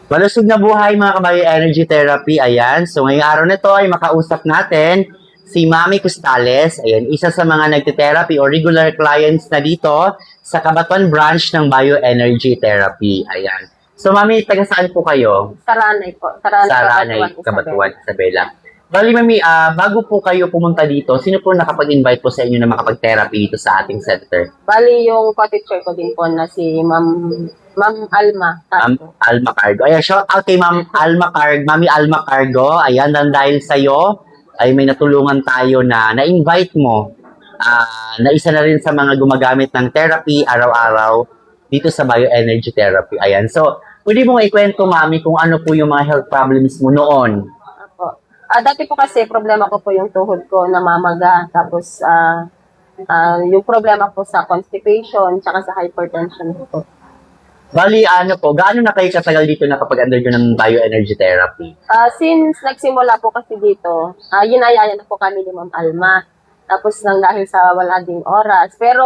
Malusog na buhay mga kabayo energy therapy. Ayan. So ngayong araw na to ay makausap natin si Mami Costales. Ayan, isa sa mga nagte-therapy or regular clients na dito sa Cabanatuan branch ng Bioenergy Therapy. Ayan. So Mami, taga saan po kayo? Saranay po. Saranay, Cabanatuan, Isabela. Bali Mami, bago po kayo pumunta dito, sino po nakapag-invite po sa inyo na makapag-therapy dito sa ating center? Bali, yung co-teacher ko din po na si Ma'am Alma. Alma Cargo. Ayan, shout out kay Ma'am Alma Cargo, Mami Alma Cargo. Ayan, dahil sa'yo, ay may natulungan tayo na na-invite mo na isa na rin sa mga gumagamit ng therapy araw-araw dito sa bioenergy therapy. Ayan. So, pwede mong ikwento, Mami, kung ano po yung mga health problems mo noon? Opo. Dati po kasi, problema ko po yung tuhod ko, namamaga. Tapos, yung problema ko sa constipation, tsaka sa hypertension po. Bali, gaano na kayo katagal dito nakapag-undergo ng bioenergy therapy? Since nagsimula po kasi dito, yinayaya na po kami ni Ma'am Alma. Tapos nang dahil sa wala ding oras. Pero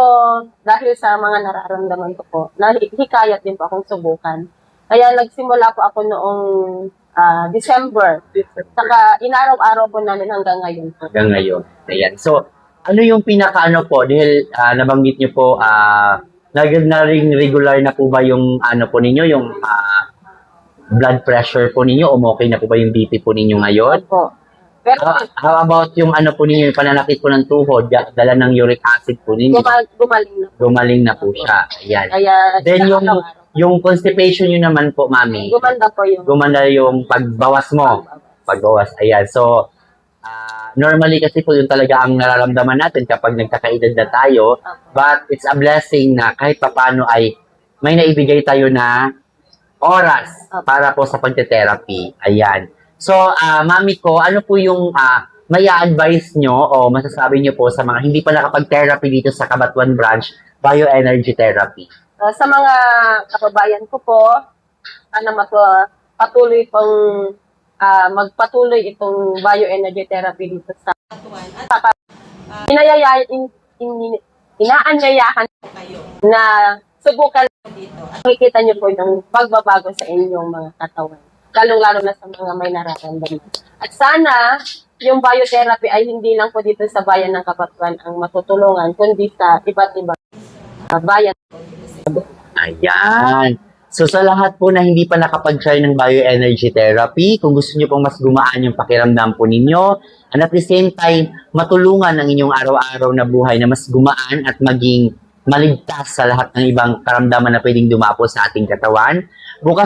dahil sa mga nararamdaman ko po, hikayat din po akong subukan. Kaya nagsimula po ako noong December. Saka inaraw-araw po namin hanggang ngayon po. Hanggang ngayon. Ayan. So, ano yung pinaka-ano po? Dahil nabanggit nyo po, na ring regular na po ba yung po ninyo, yung blood pressure po ninyo? Okay na po ba yung BP po ninyo ngayon? Opo. Pero How about yung po ninyo, yung pananakit po ng tuhod, dala ng uric acid po ninyo? gumaling na po. Gumaling na po siya. Ayan. Kaya, Then yung constipation nyo naman po, Mami, gumanda po yung gumanda yung pagbawas mo. Pagbawas. Ayan. So, normally kasi po yun talaga ang nararamdaman natin kapag nagkakaedad na tayo. But it's a blessing na kahit papano ay may naibigay tayo na oras para po sa pagte-therapy. Ayan. So, Mami ko, ano po yung may advice nyo o masasabi nyo po sa mga hindi pa nakapag-therapy dito sa Cabanatuan branch, bioenergy therapy? sa mga kababayan ko po, sana patuloy pong magpatuloy itong bioenergy therapy dito sa inaanyayahan kayo na subukan dito at makikita niyo po yung pagbabago sa inyong mga katawan, lalong-lalo na sa mga may nararamdaman. At sana yung biotherapy ay hindi lang po dito sa bayan ng Cabanatuan ang matutulungan, kundi sa iba't ibang bayan. Ayan. So sa lahat po na hindi pa nakapag-try ng bioenergy therapy, kung gusto niyo pong mas gumaan yung pakiramdam po ninyo, and at the same time, matulungan ang inyong araw-araw na buhay na mas gumaan at maging maligtas sa lahat ng ibang karamdaman na pwedeng dumapo sa ating katawan, bukas